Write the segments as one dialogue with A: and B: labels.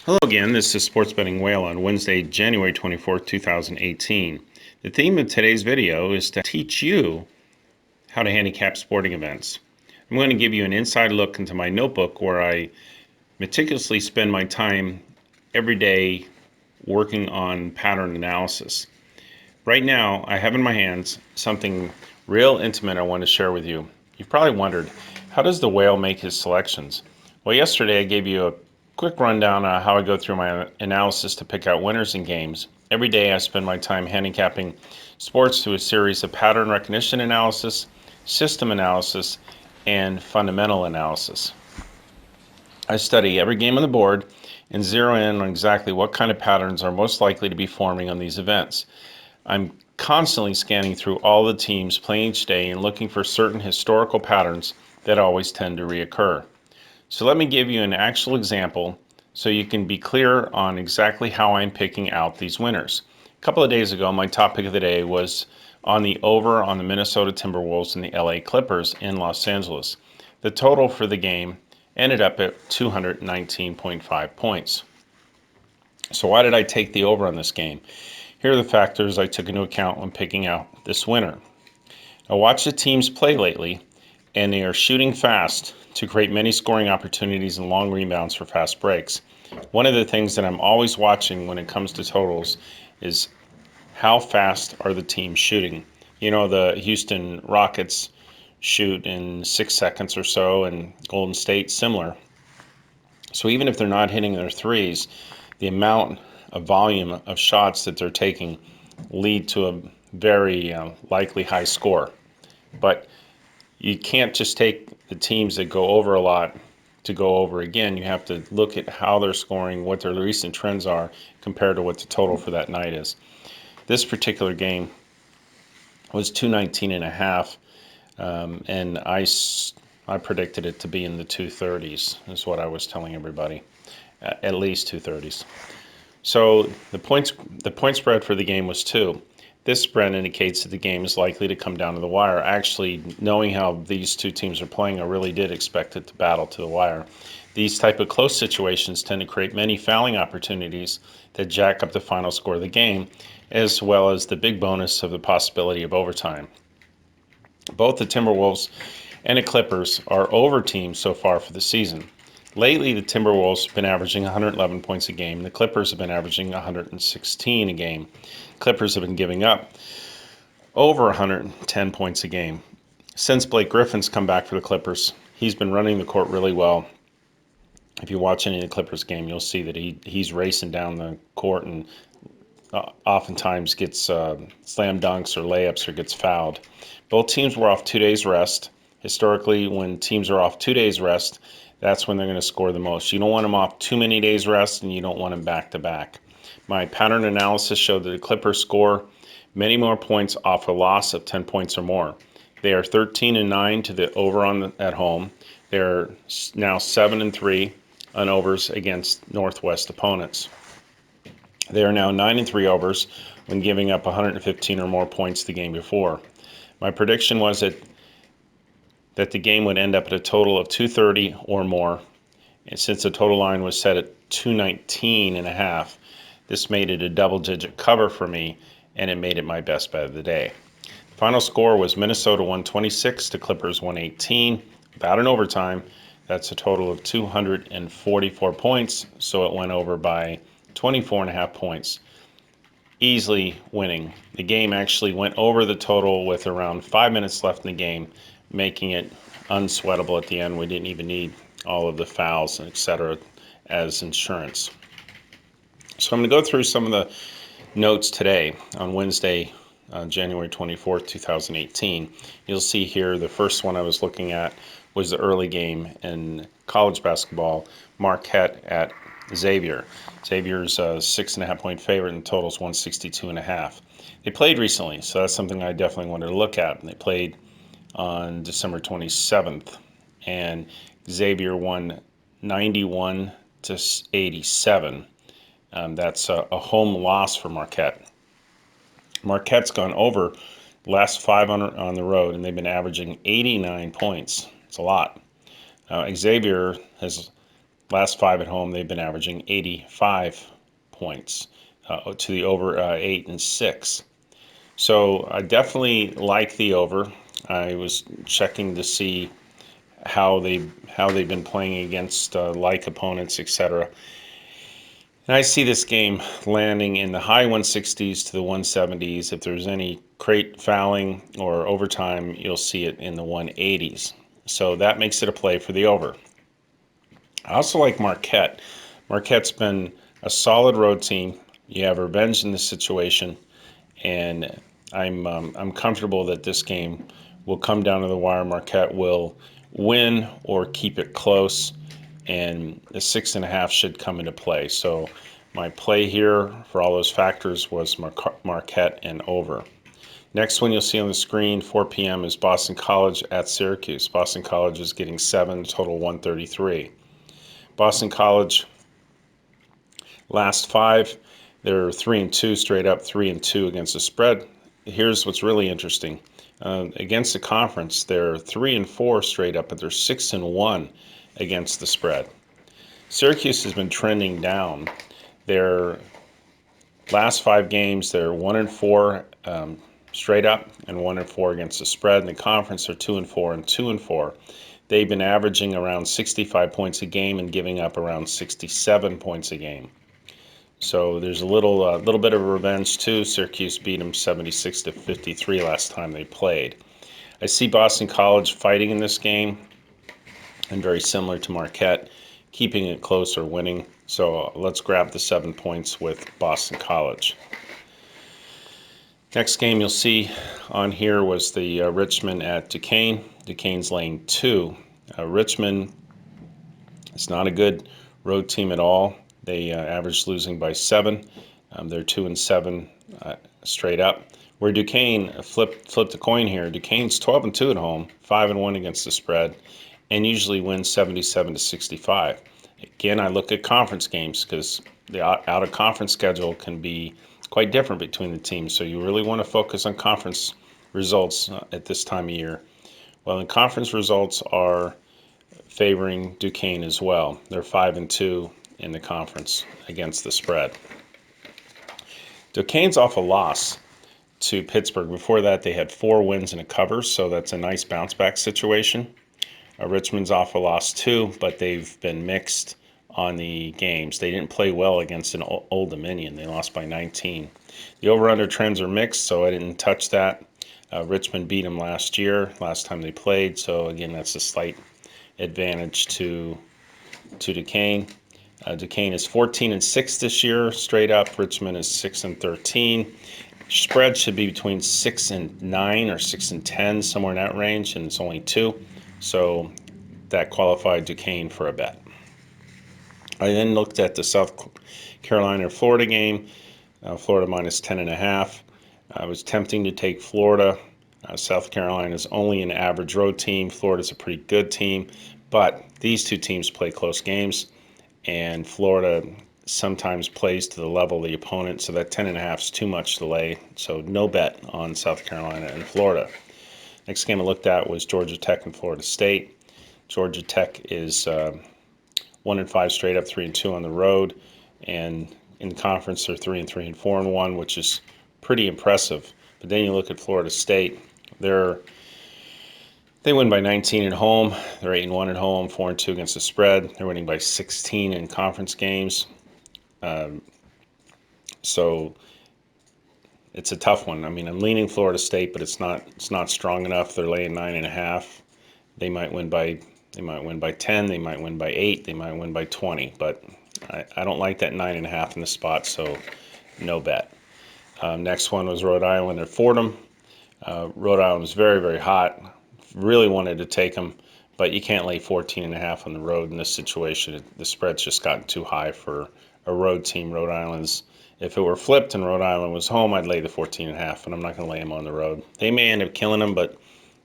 A: Hello again, this is Sports Betting Whale on Wednesday, January 24th, 2018. The theme of today's video is to teach you how to handicap sporting events. I'm going to give you an inside look into my notebook where I meticulously spend my time every day working on pattern analysis. Right now, I have in my hands something real intimate I want to share with you. You've probably wondered, how does the whale make his selections? Well, yesterday I gave you a quick rundown on how I go through my analysis to pick out winners in games. Every day I spend my time handicapping sports through a series of pattern recognition analysis, system analysis, and fundamental analysis. I study every game on the board and zero in on exactly what kind of patterns are most likely to be forming on these events. I'm constantly scanning through all the teams playing each day and looking for certain historical patterns that always tend to reoccur. So let me give you an actual example so you can be clear on exactly how I'm picking out these winners. A couple of days ago, my top pick of the day was on the over on the Minnesota Timberwolves and the LA Clippers in Los Angeles. The total for the game ended up at 219.5 points. So why did I take the over on this game? Here are the factors I took into account when picking out this winner. I watched the teams play lately, and they are shooting fast to create many scoring opportunities and long rebounds for fast breaks. One of the things that I'm always watching when it comes to totals is how fast are the teams shooting. You know, the Houston Rockets shoot in 6 seconds or so, and Golden State similar. So even if they're not hitting their threes, the amount of volume of shots that they're taking lead to a very likely high score. But you can't just take the teams that go over a lot to go over again. You have to look at how they're scoring, what their recent trends are compared to what the total for that night is. This particular game was 219 and a half, and I predicted it to be in the 230s is what I was telling everybody, at least 230s. So the point spread for the game was 2. This spread indicates that the game is likely to come down to the wire. Actually, knowing how these two teams are playing, I really did expect it to battle to the wire. These type of close situations tend to create many fouling opportunities that jack up the final score of the game, as well as the big bonus of the possibility of overtime. Both the Timberwolves and the Clippers are over teams so far for the season. Lately, the Timberwolves have been averaging 111 points a game. The Clippers have been averaging 116 a game. Clippers have been giving up over 110 points a game. Since Blake Griffin's come back for the Clippers, he's been running the court really well. If you watch any of the Clippers game, you'll see that he's racing down the court and oftentimes gets slam dunks or layups or gets fouled. Both teams were off 2 days rest. Historically, when teams are off 2 days rest, that's when they're going to score the most. You don't want them off too many days rest, and you don't want them back to back. My pattern analysis showed that the Clippers score many more points off a loss of 10 points or more. They are 13-9 to the over at home. They're now 7-3 on overs against Northwest opponents. They are now 9-3 overs when giving up 115 or more points the game before. My prediction was that the game would end up at a total of 230 or more. And since the total line was set at 219 and a half, this made it a double-digit cover for me, and it made it my best bet of the day. The final score was Minnesota 126 to Clippers 118. Without an overtime, that's a total of 244 points, so it went over by 24 and a half points, easily winning. The game actually went over the total with around 5 minutes left in the game, making it unsweatable at the end. We didn't even need all of the fouls, etc., as insurance. So I'm going to go through some of the notes today on Wednesday, January 24th, 2018. You'll see here the first one I was looking at was the early game in college basketball, Marquette at Xavier. Xavier's a 6.5 point favorite and totals 162.5. They played recently, so that's something I definitely wanted to look at. They played on December 27th, and Xavier won 91 to 87. That's a home loss for Marquette. Marquette's gone over the last 5 on the road, and they've been averaging 89 points. It's a lot. Xavier has Last 5 at home, they've been averaging 85 points to the over 8 and 6. So I definitely like the over. I was checking to see how they've been playing against like opponents, etc. And I see this game landing in the high 160s to the 170s. If there's any crate fouling or overtime, you'll see it in the 180s. So that makes it a play for the over. I also like Marquette. Marquette's been a solid road team. You have revenge in this situation, and I'm comfortable that this game will come down to the wire. Marquette will win or keep it close, and the 6.5 should come into play. So my play here for all those factors was Marquette and over. Next one you'll see on the screen, 4 p.m., is Boston College at Syracuse. Boston College is getting 7, total 133. Boston College, last 5, they're 3-2 straight up, 3-2 against the spread. Here's what's really interesting. Against the conference, they're 3-4 straight up, but they're 6-1 against the spread. Syracuse has been trending down. Their last 5 games, they're 1-4 straight up and 1-4 against the spread. In the conference, they're 2-4 and 2-4. They've been averaging around 65 points a game and giving up around 67 points a game. So there's a little bit of revenge too. Syracuse beat them 76-53 last time they played. I see Boston College fighting in this game, and very similar to Marquette, keeping it close or winning. So let's grab the 7 points with Boston College. Next game you'll see on here was the Richmond at Duquesne. Duquesne's laying 2. Richmond is not a good road team at all. They averaged losing by 7. They're 2-7 straight up. Where Duquesne flipped a coin here. Duquesne's 12-2 at home, 5-1 against the spread, and usually wins 77-65. Again, I look at conference games because the out-of-conference schedule can be quite different between the teams. So you really want to focus on conference results at this time of year. Well, the conference results are favoring Duquesne as well. They're 5-2 in the conference against the spread. Duquesne's off a loss to Pittsburgh. Before that, they had 4 wins and a cover, so that's a nice bounce-back situation. Richmond's off a loss too, but they've been mixed on the games. They didn't play well against an Old Dominion. They lost by 19. The over-under trends are mixed, so I didn't touch that. Richmond beat them last time they played, so again, that's a slight advantage to Duquesne. Duquesne is 14-6 this year, straight up. Richmond is 6-13. Spread should be between 6-9 or 6-10, somewhere in that range, and it's only 2. So that qualified Duquesne for a bet. I then looked at the South Carolina-Florida game, Florida minus 10.5. I was tempting to take Florida. South Carolina is only an average road team. Florida's a pretty good team, but these two teams play close games, and Florida sometimes plays to the level of the opponent, so that 10.5 is too much to lay. So no bet on South Carolina and Florida. Next game I looked at was Georgia Tech and Florida State. Georgia Tech is 1-5 straight up, 3-2 on the road, and in the conference they're 3-3 and 4-1, which is pretty impressive. But then you look at Florida State; they win by 19 at home. They're 8-1 at home, 4-2 against the spread. They're winning by 16 in conference games. So it's a tough one. I mean, I'm leaning Florida State, but it's not strong enough. They're laying 9.5. They might win by 10. They might win by 8. They might win by 20. But I don't like that 9.5 in the spot, so no bet. Next one was Rhode Island at Fordham. Rhode Island was very, very hot. Really wanted to take them, but you can't lay 14.5 on the road in this situation. The spread's just gotten too high for a road team. Rhode Island's, if it were flipped and Rhode Island was home, I'd lay the 14.5, and I'm not going to lay them on the road. They may end up killing them, but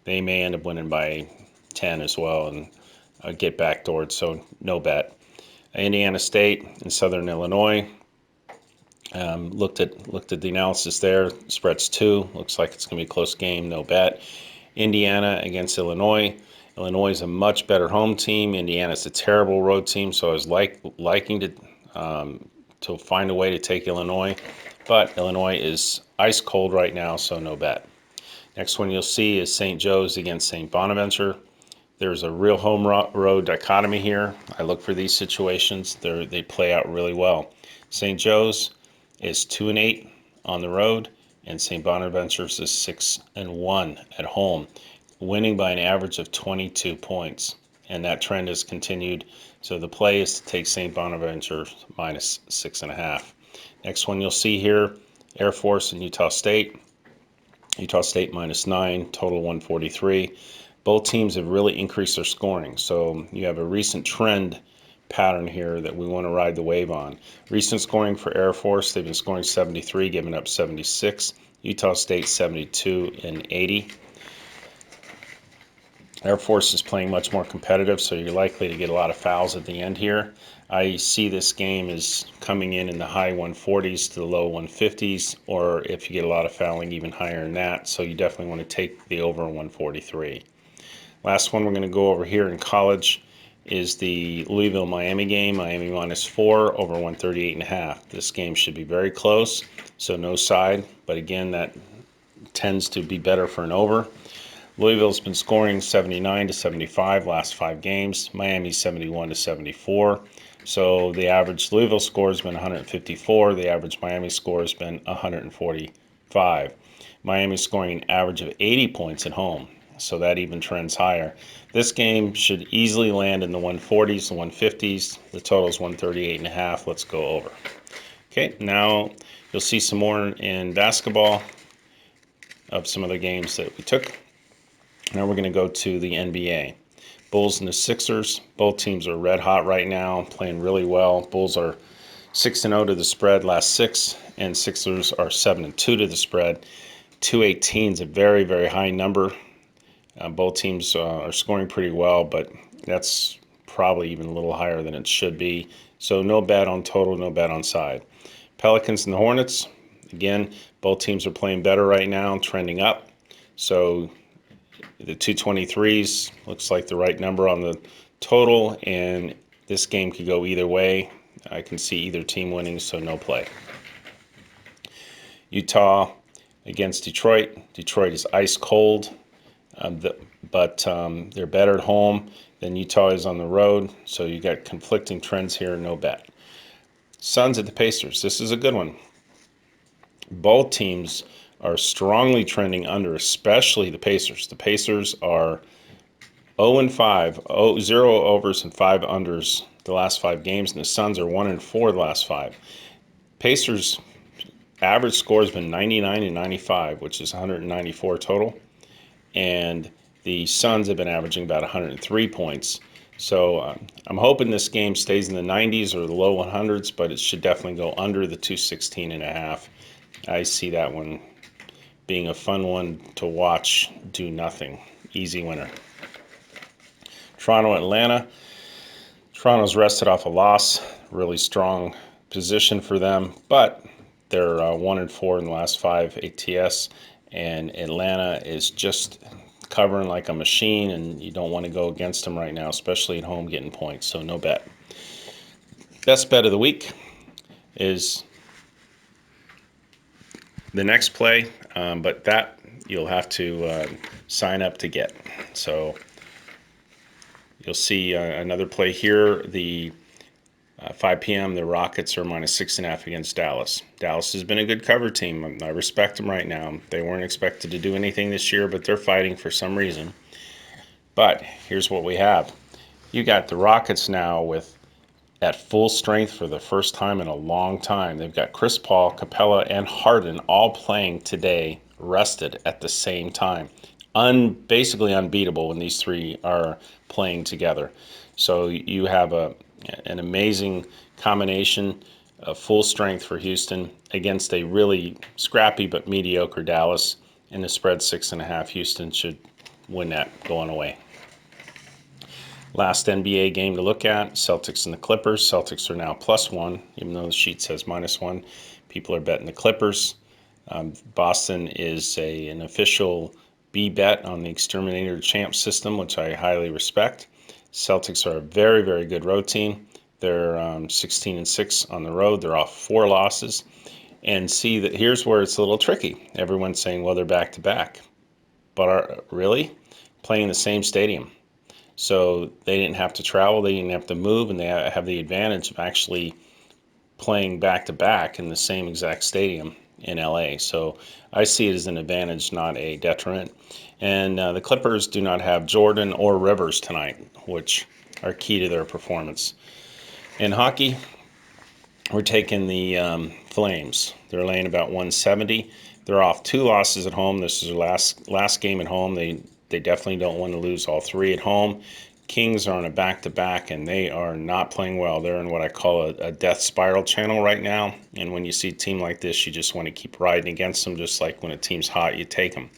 A: they may end up winning by 10 as well and get backdoored, so no bet. Indiana State and Southern Illinois. Looked at the analysis there. Spread's 2. Looks like it's going to be a close game. No bet. Indiana against Illinois. Illinois is a much better home team. Indiana's a terrible road team, so I was liking to find a way to take Illinois, but Illinois is ice cold right now, so no bet. Next one you'll see is St. Joe's against St. Bonaventure. There's a real home road dichotomy here. I look for these situations. They play out really well. St. Joe's is 2-8 on the road, and St. Bonaventure's is 6-1 at home, winning by an average of 22 points. And that trend has continued. So the play is to take St. Bonaventure minus 6.5. Next one you'll see here, Air Force and Utah State. Utah State minus 9, total 143. Both teams have really increased their scoring. So you have a recent trend pattern here that we want to ride the wave on. Recent scoring for Air Force, they've been scoring 73, giving up 76. Utah State 72 and 80. Air Force is playing much more competitive, so you're likely to get a lot of fouls at the end here. I see this game as coming in the high 140s to the low 150s, or if you get a lot of fouling, even higher than that. So you definitely want to take the over 143. Last one we're going to go over here in college is the Louisville-Miami game. Miami minus 4 over 138.5. This game should be very close, so no side. But again, that tends to be better for an over. Louisville's been scoring 79 to 75 last 5 games. Miami 71 to 74. So the average Louisville score has been 154. The average Miami score has been 145. Miami's scoring an average of 80 points at home, so that even trends higher. This game should easily land in the 140s and 150s. The total is 138.5. Let's go over. Okay, now you'll see some more in basketball of some of the games that we took. Now we're going to go to the NBA. Bulls and the Sixers. Both teams are red hot right now, playing really well. Bulls are 6-0 to the spread last 6, and Sixers are 7-2 to the spread. 218 is a very, very high number. Both teams are scoring pretty well, but that's probably even a little higher than it should be. So no bet on total, no bet on side. Pelicans and the Hornets. Again, both teams are playing better right now, trending up. So the 223s looks like the right number on the total, and this game could go either way. I can see either team winning, so no play. Utah against Detroit. Detroit is ice cold, but they're better at home than Utah is on the road, so you got conflicting trends here, no bet. Suns at the Pacers. This is a good one. Both teams are strongly trending under, especially the Pacers. The Pacers are 0-5, 0 overs and 5 unders the last 5 games, and the Suns are 1-4 the last 5. Pacers' average score has been 99 and 95, which is 194 total, and the Suns have been averaging about 103 points. So I'm hoping this game stays in the 90s or the low 100s, but it should definitely go under the 216.5. I see that one being a fun one to watch do nothing. Easy winner. Toronto, Atlanta. Toronto's rested off a loss. Really strong position for them, but they're 1-4 in the last 5 ATS, and Atlanta is just covering like a machine, and you don't want to go against them right now, especially at home getting points, so no bet. Best bet of the week is the next play, but that you'll have to sign up to get. So you'll see another play here. The 5 p.m. the Rockets are minus 6.5 against Dallas. Dallas has been a good cover team. I respect them right now. They weren't expected to do anything this year, but they're fighting for some reason. But here's what we have. You got the Rockets now with at full strength for the first time in a long time. They've got Chris Paul, Capella, and Harden all playing today, rested at the same time. Basically unbeatable when these three are playing together. So you have an amazing combination of full strength for Houston against a really scrappy but mediocre Dallas. And the spread 6.5. Houston should win that going away. Last NBA game to look at, Celtics and the Clippers. Celtics are now +1, even though the sheet says -1. People are betting the Clippers. Boston is an official bet on the Exterminator Champ system, which I highly respect. Celtics are a very, very good road team. They're 16-6 on the road. They're off 4 losses. And see that here's where it's a little tricky. Everyone's saying, well, they're back-to-back. But really? Playing in the same stadium. So they didn't have to travel, they didn't have to move, and they have the advantage of actually playing back-to-back in the same exact stadium in LA. So I see it as an advantage, not a detriment. And the Clippers do not have Jordan or Rivers tonight, which are key to their performance. In hockey, we're taking the Flames. They're laying about 170. They're off 2 losses at home. This is their last game at home. They definitely don't want to lose all 3 at home. Kings are on a back-to-back, and they are not playing well. They're in what I call a death spiral channel right now. And when you see a team like this, you just want to keep riding against them, just like when a team's hot, you take them.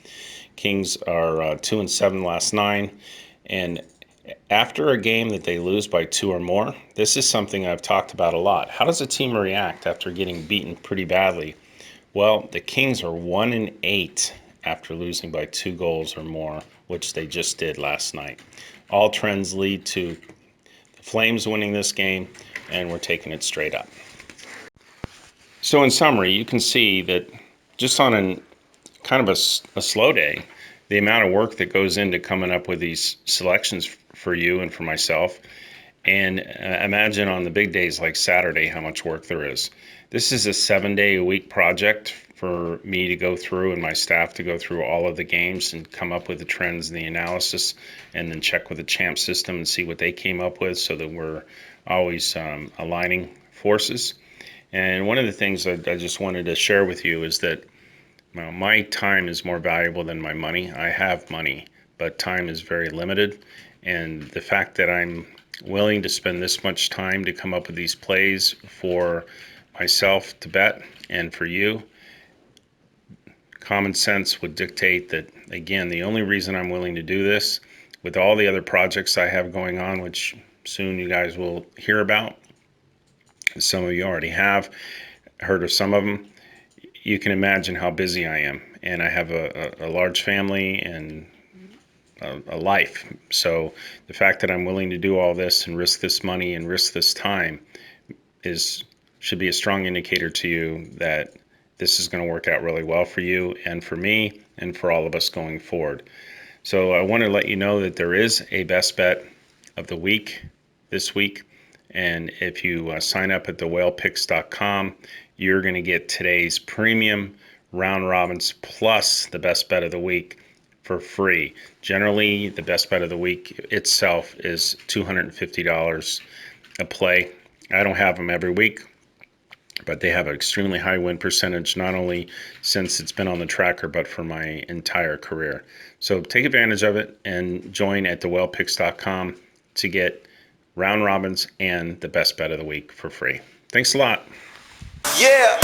A: Kings are 2-7 last 9. And after a game that they lose by 2 or more, this is something I've talked about a lot. How does a team react after getting beaten pretty badly? Well, the Kings are 1-8 after losing by 2 goals or more, which they just did last night. All trends lead to the Flames winning this game, and we're taking it straight up. So in summary, you can see that just on kind of a slow day, the amount of work that goes into coming up with these selections for you and for myself, and imagine on the big days like Saturday how much work there is. This is a 7-day-a-week project for me to go through and my staff to go through all of the games and come up with the trends and the analysis, and then check with the champ system and see what they came up with, so that we're always aligning forces. And one of the things I just wanted to share with you is that my time is more valuable than my money. I have money, but time is very limited. And the fact that I'm willing to spend this much time to come up with these plays for myself to bet and for you, common sense would dictate that, again, the only reason I'm willing to do this, with all the other projects I have going on, which soon you guys will hear about, some of you already have heard of some of them, you can imagine how busy I am. And I have a large family and a life. So the fact that I'm willing to do all this and risk this money and risk this time should be a strong indicator to you that this is going to work out really well for you and for me and for all of us going forward. So I want to let you know that there is a best bet of the week this week. And if you sign up at thewhalepicks.com, you're going to get today's premium round robins plus the best bet of the week for free. Generally, the best bet of the week itself is $250 a play. I don't have them every week, but they have an extremely high win percentage, not only since it's been on the tracker, but for my entire career. So take advantage of it and join at thewhalepicks.com to get round robins and the best bet of the week for free. Thanks a lot.
B: Yeah.